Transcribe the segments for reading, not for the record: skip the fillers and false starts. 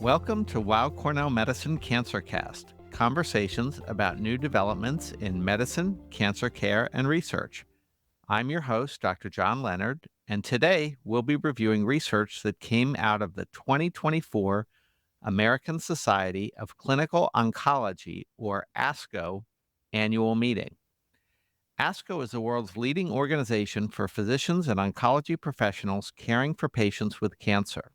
Welcome to Weill Cornell Medicine CancerCast, conversations about new developments in medicine, cancer care, and research. I'm your host, Dr. John Leonard, and today we'll be reviewing research that came out of the 2024 American Society of Clinical Oncology, or ASCO, annual meeting. ASCO is the world's leading organization for physicians and oncology professionals caring for patients with cancer.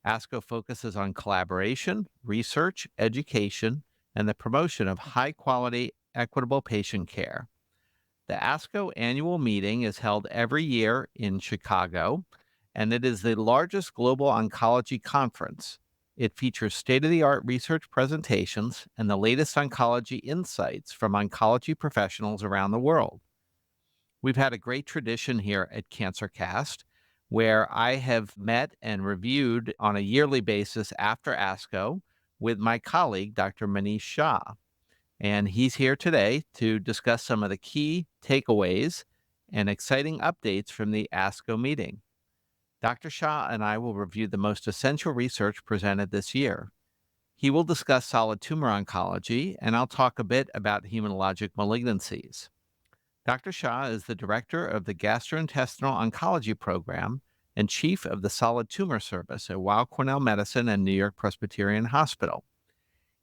ASCO focuses on collaboration, research, education, and the promotion of high-quality, equitable patient care. The ASCO annual meeting is held every year in Chicago, and it is the largest global oncology conference. It features state-of-the-art research presentations and the latest oncology insights from oncology professionals around the world. We've had a great tradition here at CancerCast, where I have met and reviewed on a yearly basis after ASCO with my colleague, Dr. Manish Shah. And he's here today to discuss some of the key takeaways and exciting updates from the ASCO meeting. Dr. Shah and I will review the most essential research presented this year. He will discuss solid tumor oncology, and I'll talk a bit about hematologic malignancies. Dr. Shah is the director of the Gastrointestinal Oncology Program and chief of the Solid Tumor Service at Weill Cornell Medicine and NewYork-Presbyterian Hospital.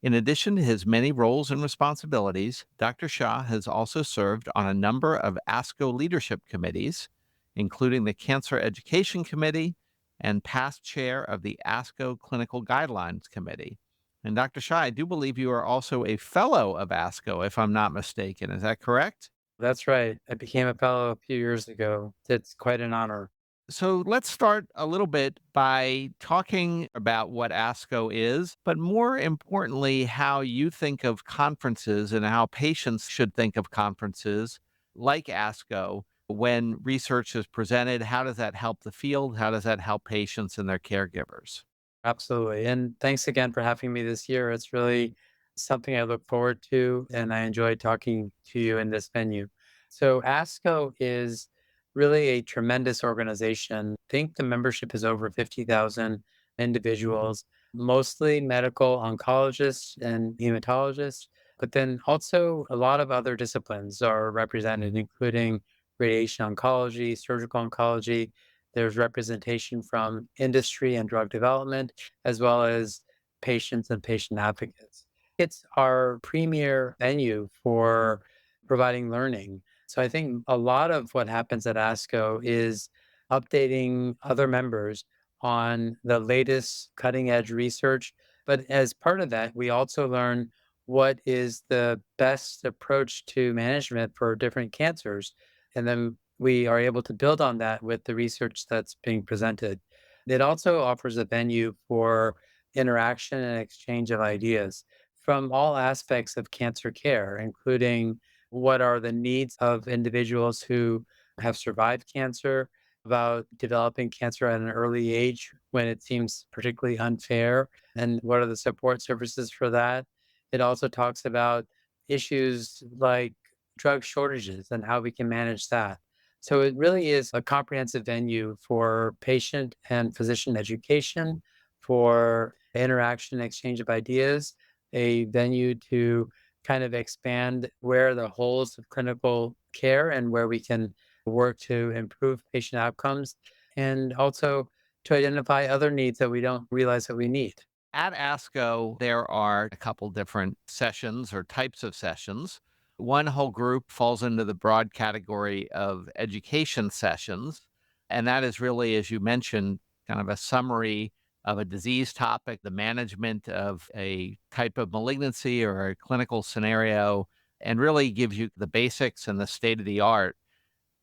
In addition to his many roles and responsibilities, Dr. Shah has also served on a number of ASCO leadership committees, including the Cancer Education Committee and past chair of the ASCO Clinical Guidelines Committee. And Dr. Shah, I do believe you are also a fellow of ASCO, if I'm not mistaken. Is that correct? That's right. I became a fellow a few years ago. It's quite an honor. So let's start a little bit by talking about what ASCO is, but more importantly, how you think of conferences and how patients should think of conferences like ASCO when research is presented. How does that help the field? How does that help patients and their caregivers? Absolutely. And thanks again for having me this year. It's really something I look forward to, and I enjoy talking to you in this venue. So, ASCO is really a tremendous organization. I think the membership is over 50,000 individuals, mostly medical oncologists and hematologists, but then also a lot of other disciplines are represented, including radiation oncology, surgical oncology. There's representation from industry and drug development, as well as patients and patient advocates. It's our premier venue for providing learning. So I think a lot of what happens at ASCO is updating other members on the latest cutting edge research. But as part of that, we also learn what is the best approach to management for different cancers. And then we are able to build on that with the research that's being presented. It also offers a venue for interaction and exchange of ideas from all aspects of cancer care, including what are the needs of individuals who have survived cancer, about developing cancer at an early age when it seems particularly unfair, and what are the support services for that. It also talks about issues like drug shortages and how we can manage that. So it really is a comprehensive venue for patient and physician education, for interaction, exchange of ideas, a venue to kind of expand where the holes of clinical care and where we can work to improve patient outcomes, and also to identify other needs that we don't realize that we need. At ASCO, there are a couple different sessions or types of sessions. One whole group falls into the broad category of education sessions, and that is really, as you mentioned, kind of a summary of a disease topic, the management of a type of malignancy or a clinical scenario, and really gives you the basics and the state of the art.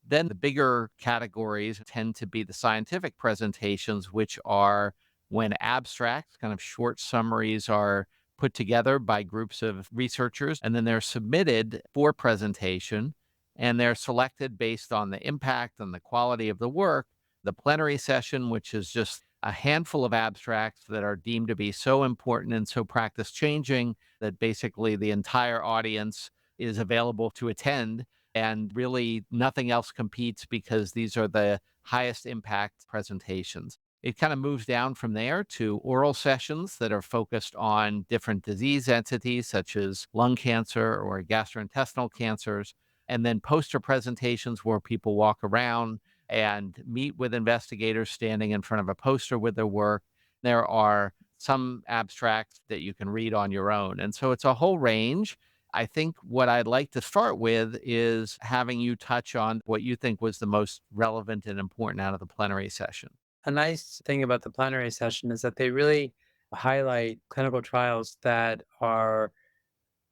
Then the bigger categories tend to be the scientific presentations, which are when abstracts, kind of short summaries, are put together by groups of researchers, and then they're submitted for presentation, and they're selected based on the impact and the quality of the work. The plenary session, which is just a handful of abstracts that are deemed to be so important and so practice changing that basically the entire audience is available to attend, and really nothing else competes because these are the highest impact presentations. It kind of moves down from there to oral sessions that are focused on different disease entities, such as lung cancer or gastrointestinal cancers, and then poster presentations where people walk around and meet with investigators standing in front of a poster with their work. There are some abstracts that you can read on your own. And so it's a whole range. I think what I'd like to start with is having you touch on what you think was the most relevant and important out of the plenary session. A nice thing about the plenary session is that they really highlight clinical trials that are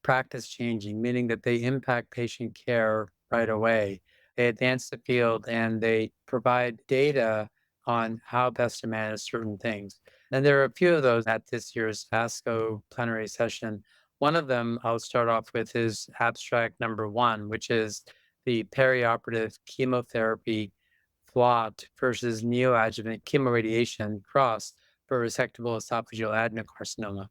practice changing, meaning that they impact patient care right away. They advance the field and they provide data on how best to manage certain things. And there are a few of those at this year's ASCO plenary session. One of them I'll start off with is abstract number one, which is the perioperative chemotherapy plot versus neoadjuvant chemoradiation cross for resectable esophageal adenocarcinoma.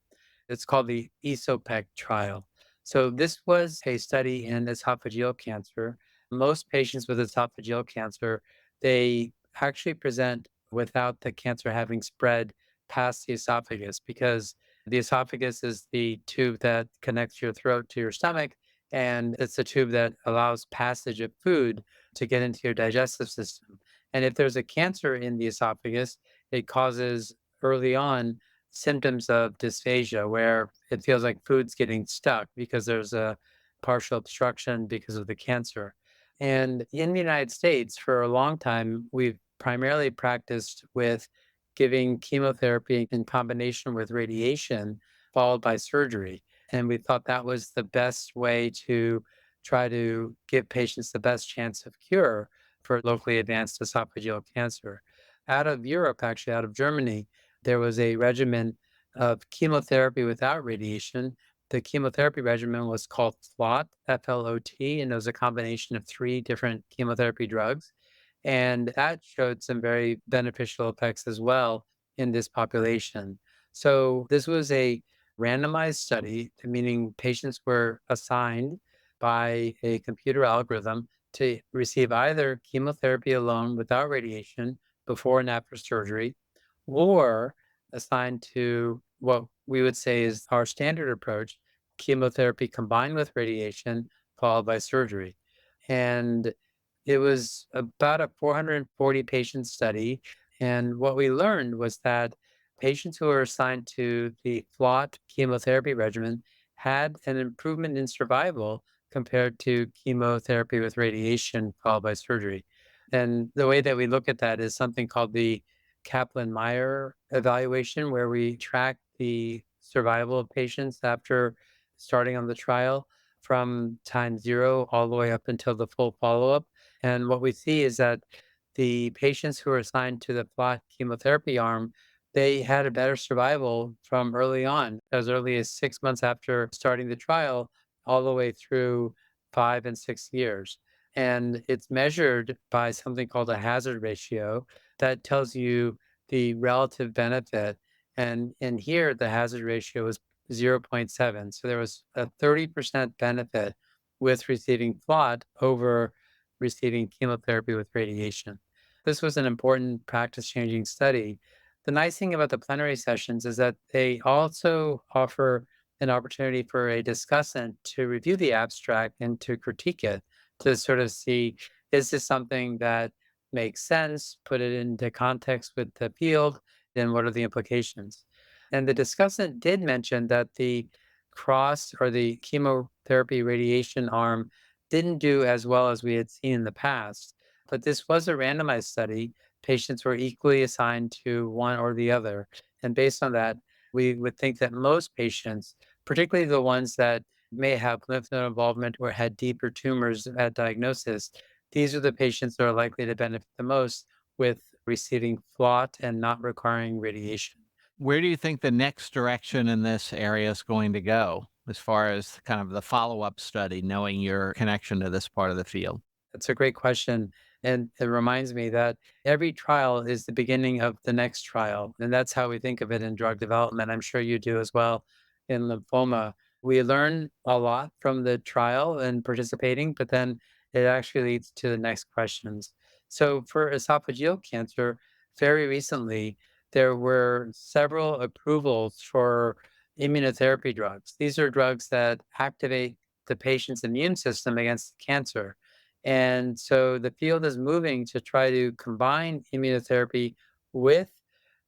It's called the ESOPEC trial. So this was a study in esophageal cancer. Most patients with esophageal cancer, they actually present without the cancer having spread past the esophagus because the esophagus is the tube that connects your throat to your stomach, and it's the tube that allows passage of food to get into your digestive system. And if there's a cancer in the esophagus, it causes early on symptoms of dysphagia where it feels like food's getting stuck because there's a partial obstruction because of the cancer. And in the United States, for a long time, we've primarily practiced with giving chemotherapy in combination with radiation, followed by surgery. And we thought that was the best way to try to give patients the best chance of cure for locally advanced esophageal cancer. Out of Europe, actually, out of Germany, there was a regimen of chemotherapy without radiation. The chemotherapy regimen was called FLOT, FLOT, and it was a combination of three different chemotherapy drugs. And that showed some very beneficial effects as well in this population. So this was a randomized study, meaning patients were assigned by a computer algorithm to receive either chemotherapy alone without radiation before and after surgery, or assigned to what we would say is our standard approach, chemotherapy combined with radiation, followed by surgery. And it was about a 440 patient study. And what we learned was that patients who were assigned to the FLOT chemotherapy regimen had an improvement in survival compared to chemotherapy with radiation followed by surgery. And the way that we look at that is something called the Kaplan-Meier evaluation, where we track the survival of patients after starting on the trial from time zero all the way up until the full follow-up. And what we see is that the patients who are assigned to the plot chemotherapy arm, they had a better survival from early on, as early as 6 months after starting the trial, all the way through 5 and 6 years. And it's measured by something called a hazard ratio that tells you the relative benefit. And in here, the hazard ratio was zero point 0.7. So there was a 30% benefit with receiving FLOT over receiving chemotherapy with radiation. This was an important practice changing study. The nice thing about the plenary sessions is that they also offer an opportunity for a discussant to review the abstract and to critique it to sort of see, is this something that makes sense, put it into context with the field, then what are the implications? And the discussant did mention that the cross or the chemotherapy radiation arm didn't do as well as we had seen in the past. But this was a randomized study. Patients were equally assigned to one or the other. And based on that, we would think that most patients, particularly the ones that may have lymph node involvement or had deeper tumors at diagnosis, these are the patients that are likely to benefit the most with receiving FLOT and not requiring radiation. Where do you think the next direction in this area is going to go as far as kind of the follow-up study, knowing your connection to this part of the field? That's a great question. And it reminds me that every trial is the beginning of the next trial. And that's how we think of it in drug development. I'm sure you do as well in lymphoma. We learn a lot from the trial and participating, but then it actually leads to the next questions. So for esophageal cancer, very recently, there were several approvals for immunotherapy drugs. These are drugs that activate the patient's immune system against cancer. And so the field is moving to try to combine immunotherapy with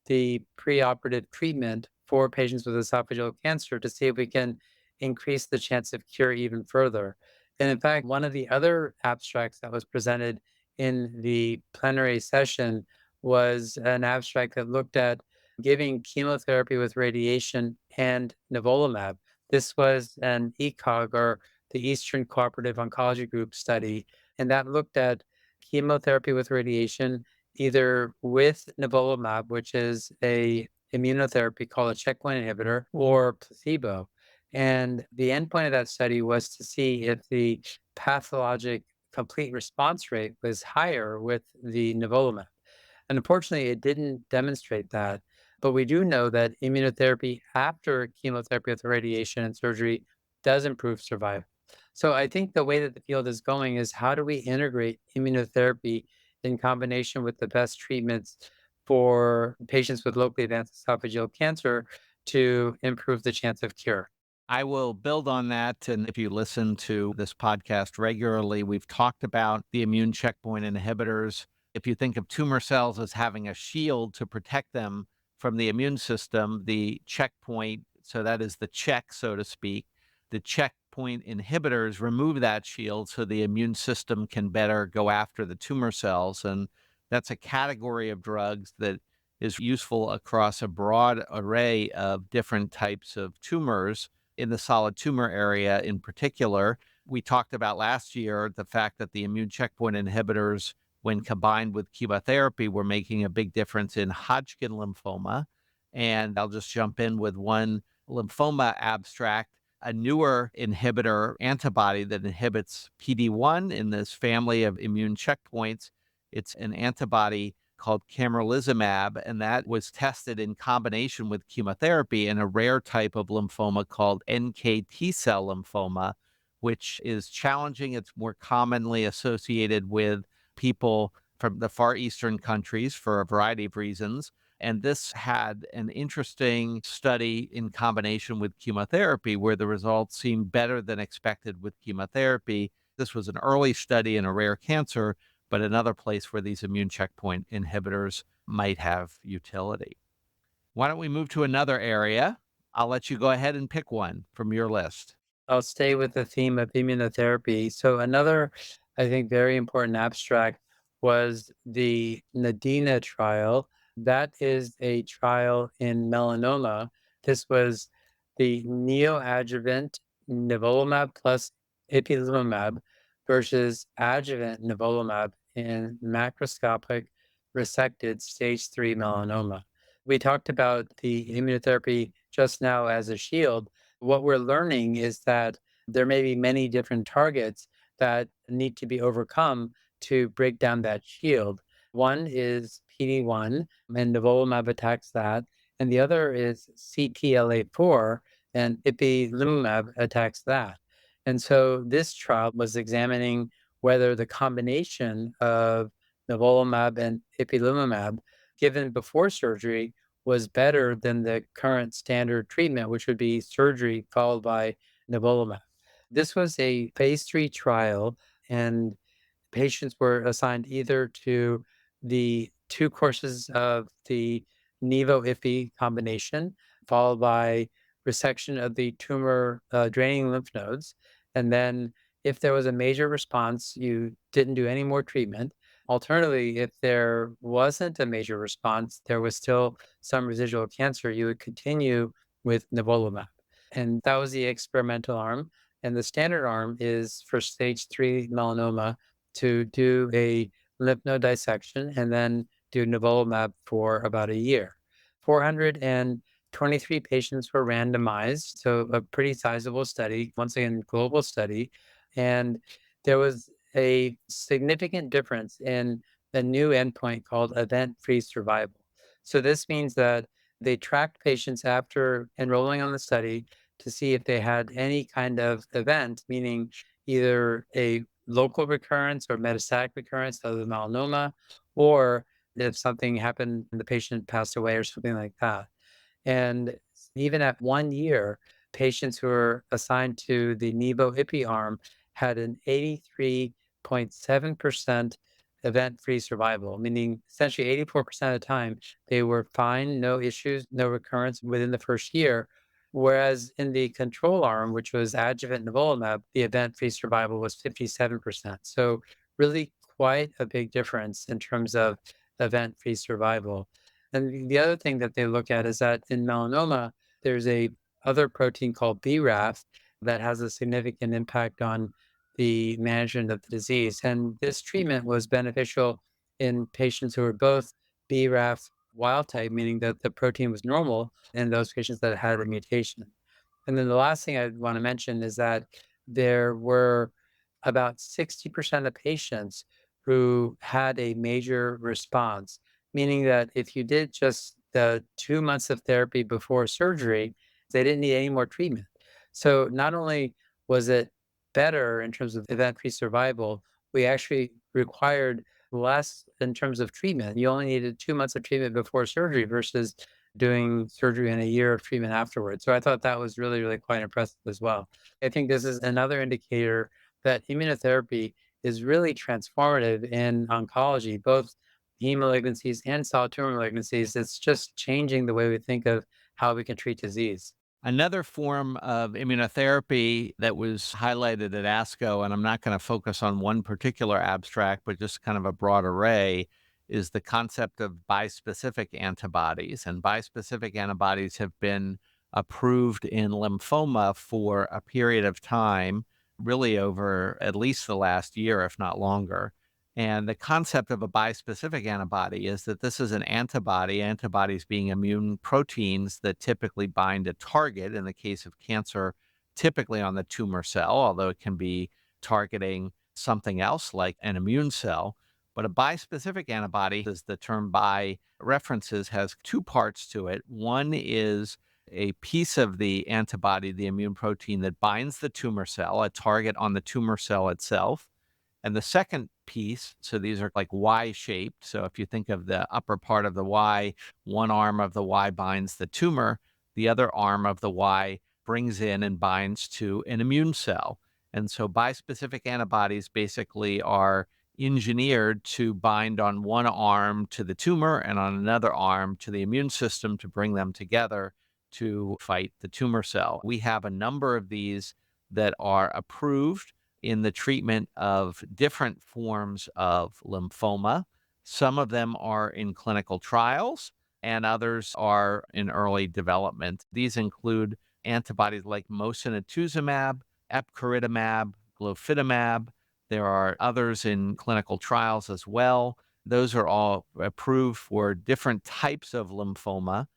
the preoperative treatment for patients with esophageal cancer to see if we can increase the chance of cure even further. And in fact, one of the other abstracts that was presented in the plenary session was an abstract that looked at giving chemotherapy with radiation and nivolumab. This was an ECOG, or the Eastern Cooperative Oncology Group study, and that looked at chemotherapy with radiation either with nivolumab, which is a immunotherapy called a checkpoint inhibitor, or placebo. And the endpoint of that study was to see if the pathologic complete response rate was higher with the nivolumab. And unfortunately, it didn't demonstrate that. But we do know that immunotherapy after chemotherapy with radiation and surgery does improve survival. So I think the way that the field is going is, how do we integrate immunotherapy in combination with the best treatments for patients with locally advanced esophageal cancer to improve the chance of cure? I will build on that. And if you listen to this podcast regularly, we've talked about the immune checkpoint inhibitors. If you think of tumor cells as having a shield to protect them from the immune system, the checkpoint, so that is the check, so to speak, the checkpoint inhibitors remove that shield so the immune system can better go after the tumor cells. And that's a category of drugs that is useful across a broad array of different types of tumors. In the solid tumor area in particular, we talked about last year the fact that the immune checkpoint inhibitors, when combined with chemotherapy, were making a big difference in Hodgkin lymphoma. And I'll just jump in with one lymphoma abstract, a newer inhibitor antibody that inhibits PD-1 in this family of immune checkpoints. It's an antibody called camrelizumab, and that was tested in combination with chemotherapy in a rare type of lymphoma called NK T-cell lymphoma, which is challenging. It's more commonly associated with people from the Far Eastern countries for a variety of reasons. And this had an interesting study in combination with chemotherapy where the results seemed better than expected with chemotherapy. This was an early study in a rare cancer, but another place where these immune checkpoint inhibitors might have utility. Why don't we move to another area? I'll let you go ahead and pick one from your list. I'll stay with the theme of immunotherapy. So another, I think, very important abstract was the NADINA trial. That is a trial in melanoma. This was the neoadjuvant nivolumab plus ipilimumab versus adjuvant nivolumab in macroscopic resected stage 3 melanoma. We talked about the immunotherapy just now as a shield. What we're learning is that there may be many different targets that need to be overcome to break down that shield. One is PD-1, and nivolumab attacks that, and the other is CTLA-4, and ipilimumab attacks that. And so this trial was examining whether the combination of nivolumab and ipilimumab given before surgery was better than the current standard treatment, which would be surgery followed by nivolumab. This was a phase 3 trial, and patients were assigned either to the 2 courses of the nivo-ipi combination, followed by resection of the tumor draining lymph nodes. And then if there was a major response, you didn't do any more treatment. Alternatively, if there wasn't a major response, there was still some residual cancer, you would continue with nivolumab. And that was the experimental arm. And the standard arm is for stage 3 melanoma to do a lymph node dissection and then do nivolumab for about a year. 423 patients were randomized, so a pretty sizable study, once again, global study. And there was a significant difference in a new endpoint called event-free survival. So this means that they tracked patients after enrolling on the study to see if they had any kind of event, meaning either a local recurrence or metastatic recurrence of the melanoma, or if something happened and the patient passed away or something like that. And even at 1 year, patients who were assigned to the Nivo-Ipi arm had an 83.7% event-free survival, meaning essentially 84% of the time they were fine, no issues, no recurrence within the first year. Whereas in the control arm, which was adjuvant nivolumab, the event-free survival was 57%. So really quite a big difference in terms of event-free survival. And the other thing that they look at is that in melanoma, there's a other protein called BRAF that has a significant impact on the management of the disease. And this treatment was beneficial in patients who were both BRAF wild type, meaning that the protein was normal, and those patients that had a mutation. And then the last thing I'd want to mention is that there were about 60% of patients who had a major response, meaning that if you did just the 2 months of therapy before surgery, they didn't need any more treatment. So not only was it better in terms of event-free survival, we actually required less in terms of treatment. You only needed 2 months of treatment before surgery versus doing surgery and a year of treatment afterwards. So I thought that was really, really quite impressive as well. I think this is another indicator that immunotherapy is really transformative in oncology, both heme malignancies and solid tumor malignancies. It's just changing the way we think of how we can treat disease. Another form of immunotherapy that was highlighted at ASCO, and I'm not going to focus on one particular abstract, but just kind of a broad array, is the concept of bispecific antibodies. And bispecific antibodies have been approved in lymphoma for a period of time, really over at least the last year, if not longer. And the concept of a bispecific antibody is that this is an antibody, antibodies being immune proteins that typically bind a target, in the case of cancer, typically on the tumor cell, although it can be targeting something else like an immune cell. But a bispecific antibody, as the term bi references, has two parts to it. One is a piece of the antibody, the immune protein that binds the tumor cell, a target on the tumor cell itself. And the second piece, so these are like Y-shaped. So if you think of the upper part of the Y, one arm of the Y binds the tumor, the other arm of the Y brings in and binds to an immune cell. And so bispecific antibodies basically are engineered to bind on one arm to the tumor and on another arm to the immune system to bring them together to fight the tumor cell. We have a number of these that are approved in the treatment of different forms of lymphoma. Some of them are in clinical trials, and others are in early development. These include antibodies like mosunetuzumab, epcoritamab, glofitamab. There are others in clinical trials as well. Those are all approved for different types of lymphoma.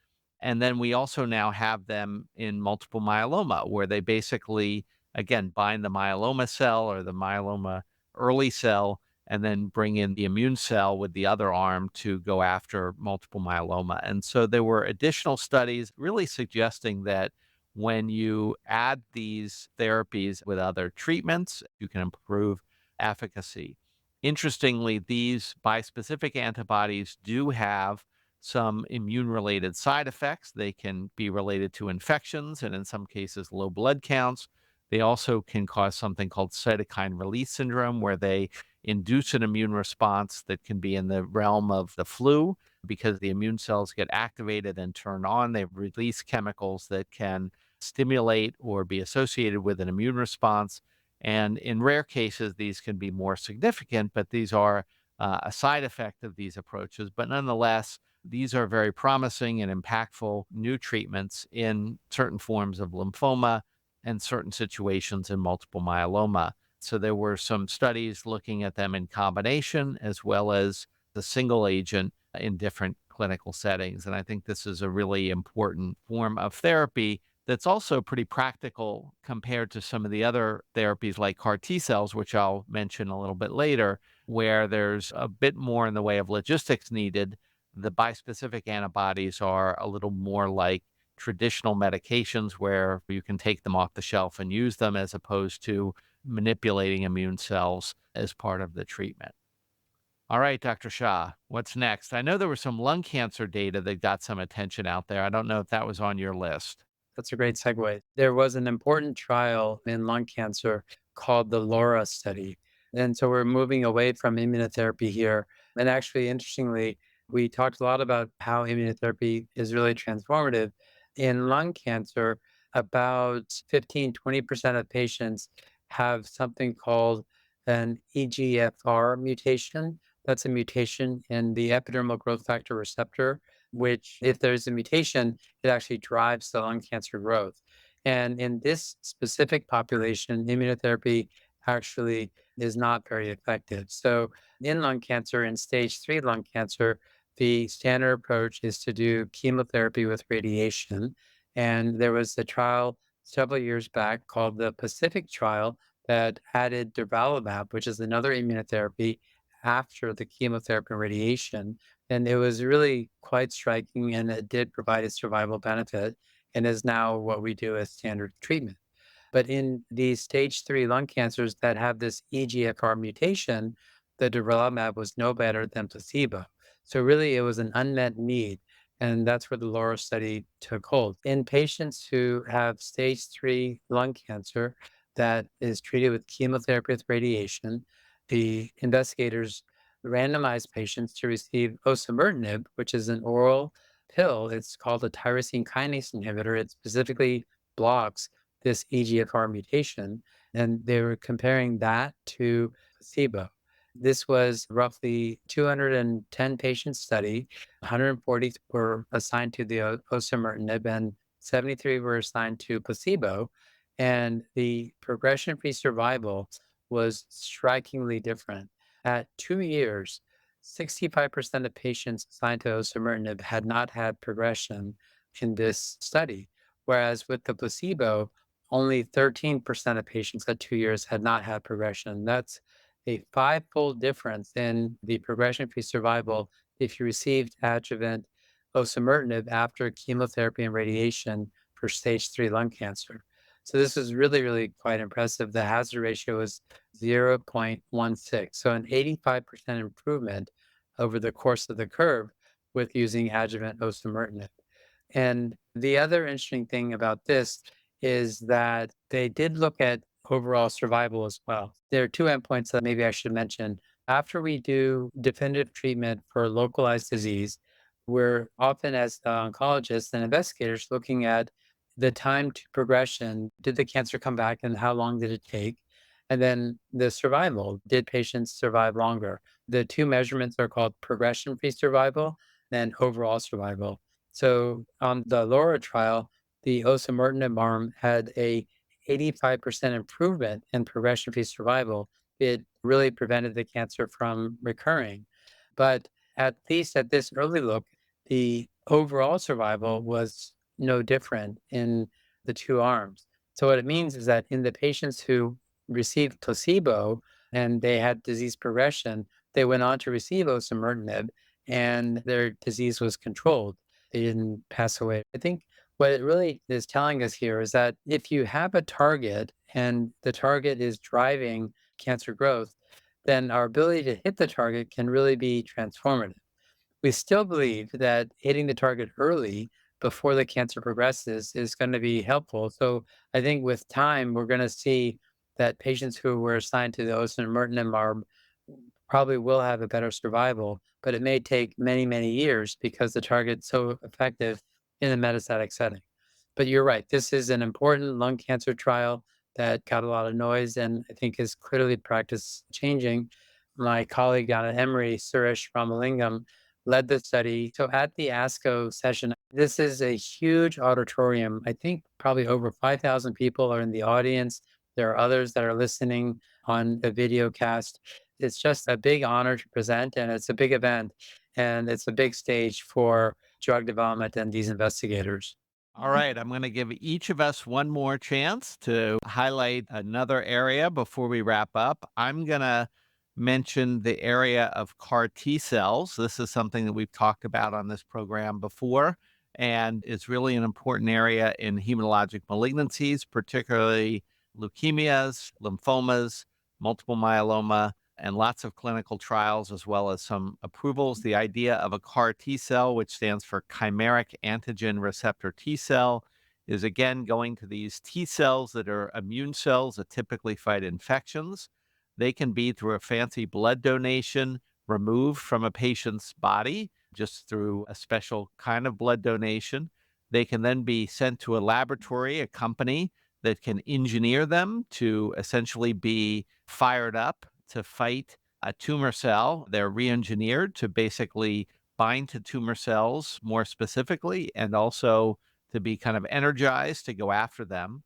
And then we also now have them in multiple myeloma, where they basically, again, bind the myeloma cell or the myeloma early cell, and then bring in the immune cell with the other arm to go after multiple myeloma. And so there were additional studies really suggesting that when you add these therapies with other treatments, you can improve efficacy. Interestingly, these bispecific antibodies do have some immune-related side effects. They can be related to infections and in some cases low blood counts. They also can cause something called cytokine release syndrome, where they induce an immune response that can be in the realm of the flu because the immune cells get activated and turned on. They release chemicals that can stimulate or be associated with an immune response. And in rare cases, these can be more significant, but these are a side effect of these approaches. But nonetheless, these are very promising and impactful new treatments in certain forms of lymphoma and certain situations in multiple myeloma. So there were some studies looking at them in combination as well as the single agent in different clinical settings. And I think this is a really important form of therapy that's also pretty practical compared to some of the other therapies like CAR T cells, which I'll mention a little bit later, where there's a bit more in the way of logistics needed. The bispecific antibodies are a little more like traditional medications where you can take them off the shelf and use them as opposed to manipulating immune cells as part of the treatment. All right, Dr. Shah, what's next? I know there was some lung cancer data that got some attention out there. I don't know if that was on your list. That's a great segue. There was an important trial in lung cancer called the LAURA study. And so we're moving away from immunotherapy here. And actually, interestingly, we talked a lot about how immunotherapy is really transformative. In lung cancer, about 15-20% of patients have something called an EGFR mutation. That's a mutation in the epidermal growth factor receptor, which, if there's a mutation, it actually drives the lung cancer growth. And in this specific population, immunotherapy actually is not very effective. So, in lung cancer, in stage 3 lung cancer, the standard approach is to do chemotherapy with radiation. And there was a trial several years back called the Pacific trial that added durvalumab, which is another immunotherapy after the chemotherapy and radiation. And it was really quite striking, and it did provide a survival benefit and is now what we do as standard treatment. But in these stage 3 lung cancers that have this EGFR mutation, the durvalumab was no better than placebo. So really, it was an unmet need. And that's where the LAURA study took hold. In patients who have stage 3 lung cancer that is treated with chemotherapy with radiation, the investigators randomized patients to receive osimertinib, which is an oral pill. It's called a tyrosine kinase inhibitor. It specifically blocks this EGFR mutation, and they were comparing that to placebo. This was roughly 210 patient study. 140 were assigned to the osimertinib, and 73 were assigned to placebo. And the progression-free survival was strikingly different. At 2 years, 65% of patients assigned to osimertinib had not had progression in this study, whereas with the placebo, only 13% of patients at 2 years had not had progression. That's a five-fold difference in the progression-free survival if you received adjuvant osimertinib after chemotherapy and radiation for stage 3 lung cancer. So this is really, really quite impressive. The hazard ratio is 0.16, so an 85% improvement over the course of the curve with using adjuvant osimertinib. And the other interesting thing about this is that they did look at overall survival as well. There are two endpoints that maybe I should mention. After we do definitive treatment for localized disease, we're often, as oncologists and investigators, looking at the time to progression. Did the cancer come back and how long did it take? And then the survival. Did patients survive longer? The two measurements are called progression free survival and overall survival. So on the LAURA trial, the osimertinib arm had a 85% improvement in progression-free survival. It really prevented the cancer from recurring. But at least at this early look, the overall survival was no different in the two arms. So what it means is that in the patients who received placebo and they had disease progression, they went on to receive osimertinib and their disease was controlled. They didn't pass away. I think what it really is telling us here is that if you have a target and the target is driving cancer growth, then our ability to hit the target can really be transformative. We still believe that hitting the target early before the cancer progresses is going to be helpful. So I think with time, we're going to see that patients who were assigned to the osimertinib arm probably will have a better survival, but it may take many, many years because the target's so effective in a metastatic setting. But you're right, this is an important lung cancer trial that got a lot of noise and I think is clearly practice changing. My colleague down at Emory, Suresh Ramalingam, led the study. So at the ASCO session, this is a huge auditorium. I think probably over 5,000 people are in the audience. There are others that are listening on a video cast. It's just a big honor to present, and it's a big event, and it's a big stage for drug development and these investigators. All right, I'm going to give each of us one more chance to highlight another area before we wrap up. I'm going to mention the area of CAR T cells. This is something that we've talked about on this program before, and it's really an important area in hematologic malignancies, particularly leukemias, lymphomas, multiple myeloma, and lots of clinical trials as well as some approvals. The idea of a CAR T cell, which stands for chimeric antigen receptor T cell, is again going to these T cells that are immune cells that typically fight infections. They can be through a fancy blood donation removed from a patient's body just through a special kind of blood donation. They can then be sent to a laboratory, a company that can engineer them to essentially be fired up to fight a tumor cell. They're re-engineered to basically bind to tumor cells more specifically and also to be kind of energized to go after them.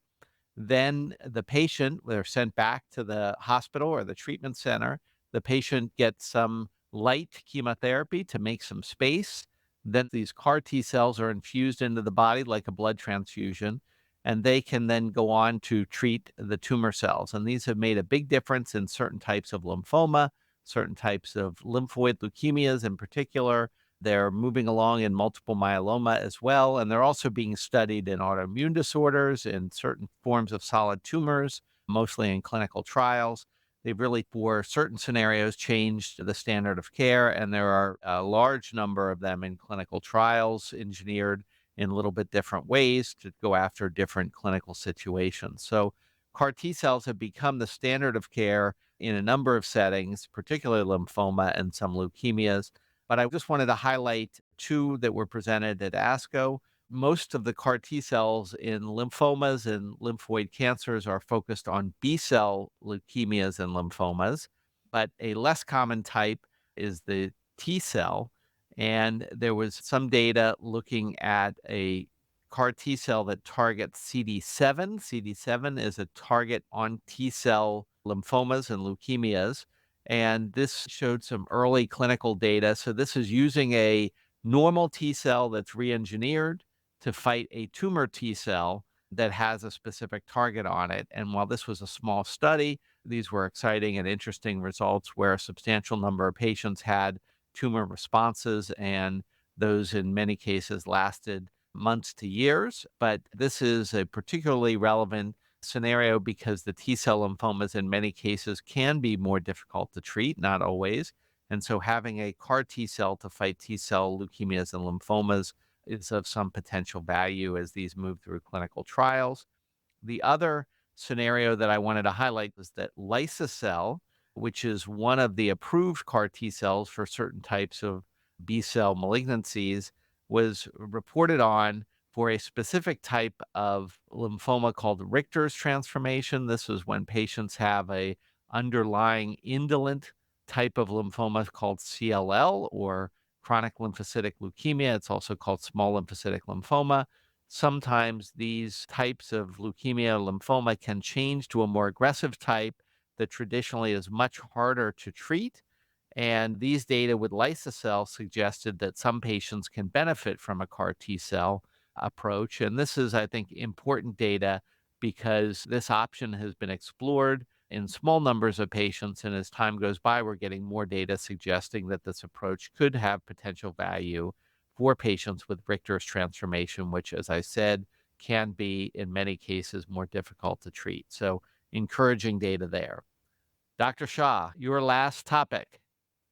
Then the patient, they're sent back to the hospital or the treatment center. The patient gets some light chemotherapy to make some space. Then these CAR T cells are infused into the body like a blood transfusion, and they can then go on to treat the tumor cells. And these have made a big difference in certain types of lymphoma, certain types of lymphoid leukemias in particular. They're moving along in multiple myeloma as well, and they're also being studied in autoimmune disorders, in certain forms of solid tumors, mostly in clinical trials. They've really, for certain scenarios, changed the standard of care, and there are a large number of them in clinical trials, engineered in a little bit different ways to go after different clinical situations. So CAR T cells have become the standard of care in a number of settings, particularly lymphoma and some leukemias. But I just wanted to highlight two that were presented at ASCO. Most of the CAR T cells in lymphomas and lymphoid cancers are focused on B cell leukemias and lymphomas, but a less common type is the T cell. And there was some data looking at a CAR T cell that targets CD7. CD7 is a target on T cell lymphomas and leukemias. And this showed some early clinical data. So this is using a normal T cell that's re-engineered to fight a tumor T cell that has a specific target on it. And while this was a small study, these were exciting and interesting results where a substantial number of patients had tumor responses, and those in many cases lasted months to years. But this is a particularly relevant scenario because the T cell lymphomas in many cases can be more difficult to treat, not always. And so having a CAR T cell to fight T cell leukemias and lymphomas is of some potential value as these move through clinical trials. The other scenario that I wanted to highlight was that liso-cel, which is one of the approved CAR T cells for certain types of B cell malignancies, was reported on for a specific type of lymphoma called Richter's transformation. This is when patients have a underlying indolent type of lymphoma called CLL or chronic lymphocytic leukemia. It's also called small lymphocytic lymphoma. Sometimes these types of leukemia or lymphoma can change to a more aggressive type that traditionally is much harder to treat. And these data with liso-cel suggested that some patients can benefit from a CAR T cell approach. And this is, I think, important data because this option has been explored in small numbers of patients. And as time goes by, we're getting more data suggesting that this approach could have potential value for patients with Richter's transformation, which, as I said, can be in many cases more difficult to treat. So encouraging data there. Dr. Shah, your last topic.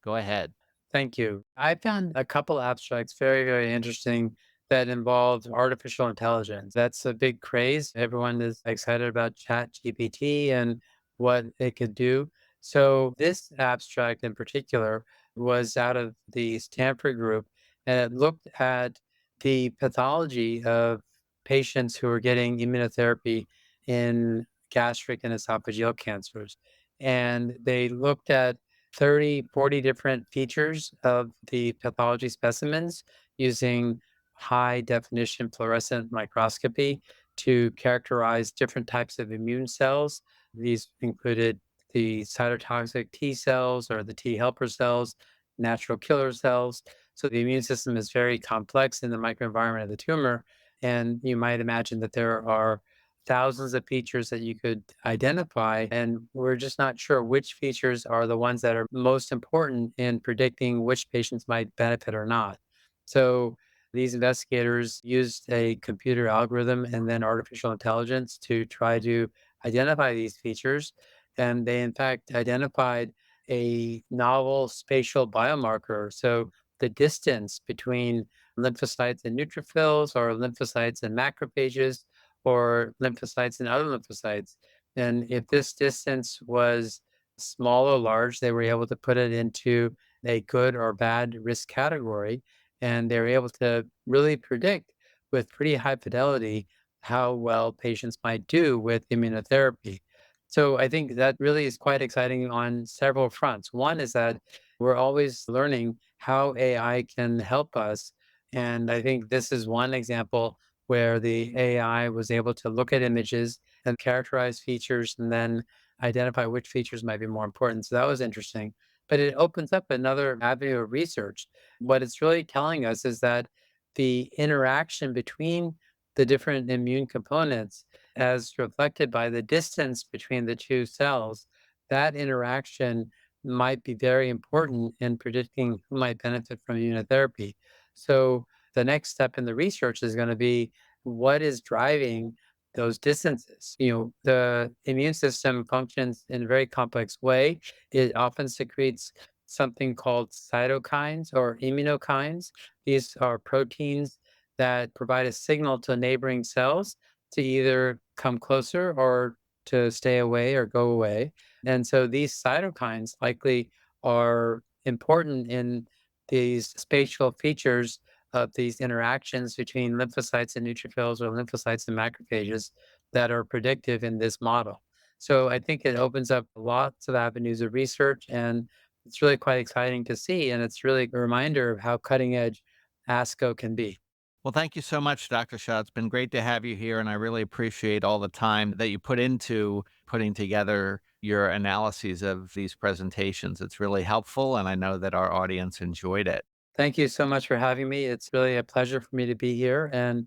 Go ahead. Thank you. I found a couple abstracts very, very interesting that involved artificial intelligence. That's a big craze. Everyone is excited about Chat GPT and what it could do. So this abstract in particular was out of the Stanford group, and it looked at the pathology of patients who are getting immunotherapy in gastric and esophageal cancers. And they looked at 30, 40 different features of the pathology specimens using high definition fluorescent microscopy to characterize different types of immune cells. These included the cytotoxic T cells or the T helper cells, natural killer cells. So the immune system is very complex in the microenvironment of the tumor. And you might imagine that there are thousands of features that you could identify, and we're just not sure which features are the ones that are most important in predicting which patients might benefit or not. So these investigators used a computer algorithm and then artificial intelligence to try to identify these features. And they, in fact, identified a novel spatial biomarker. So the distance between lymphocytes and neutrophils, or lymphocytes and macrophages, or lymphocytes and other lymphocytes. And if this distance was small or large, they were able to put it into a good or bad risk category. And they were able to really predict with pretty high fidelity how well patients might do with immunotherapy. So I think that really is quite exciting on several fronts. One is that we're always learning how AI can help us. And I think this is one example where the AI was able to look at images and characterize features and then identify which features might be more important. So that was interesting. But it opens up another avenue of research. What it's really telling us is that the interaction between the different immune components, as reflected by the distance between the two cells, that interaction might be very important in predicting who might benefit from immunotherapy. So the next step in the research is going to be what is driving those distances. The immune system functions in a very complex way. It often secretes something called cytokines or immunokines. These are proteins that provide a signal to neighboring cells to either come closer or to stay away or go away. And so these cytokines likely are important in these spatial features of these interactions between lymphocytes and neutrophils, or lymphocytes and macrophages, that are predictive in this model. So I think it opens up lots of avenues of research, and it's really quite exciting to see. And it's really a reminder of how cutting edge ASCO can be. Well, thank you so much, Dr. Shah. It's been great to have you here, and I really appreciate all the time that you put into putting together your analyses of these presentations. It's really helpful, and I know that our audience enjoyed it. Thank you so much for having me. It's really a pleasure for me to be here, and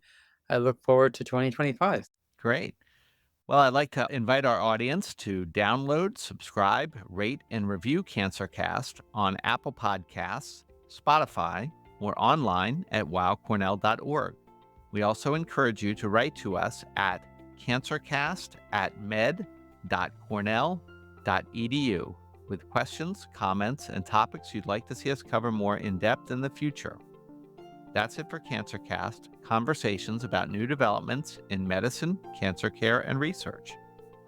I look forward to 2025. Great. Well, I'd like to invite our audience to download, subscribe, rate, and review CancerCast on Apple Podcasts, Spotify, or online at weillcornell.org. We also encourage you to write to us at cancercast@med.cornell.edu with questions, comments, and topics you'd like to see us cover more in depth in the future. That's it for CancerCast, conversations about new developments in medicine, cancer care, and research.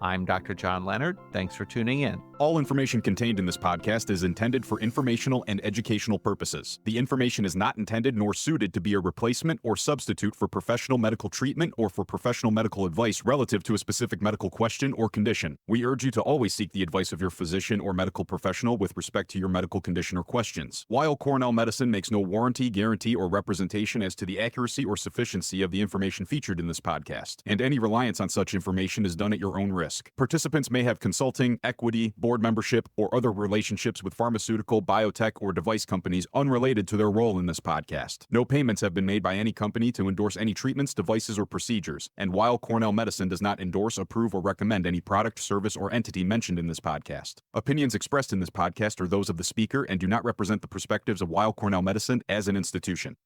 I'm Dr. John Leonard. Thanks for tuning in. All information contained in this podcast is intended for informational and educational purposes. The information is not intended nor suited to be a replacement or substitute for professional medical treatment or for professional medical advice relative to a specific medical question or condition. We urge you to always seek the advice of your physician or medical professional with respect to your medical condition or questions. Weill Cornell Medicine makes no warranty, guarantee, or representation as to the accuracy or sufficiency of the information featured in this podcast, and any reliance on such information is done at your own risk. Participants may have consulting, equity, board membership, or other relationships with pharmaceutical, biotech, or device companies unrelated to their role in this podcast. No payments have been made by any company to endorse any treatments, devices, or procedures, and Weill Cornell Medicine does not endorse, approve, or recommend any product, service, or entity mentioned in this podcast. Opinions expressed in this podcast are those of the speaker and do not represent the perspectives of Weill Cornell Medicine as an institution.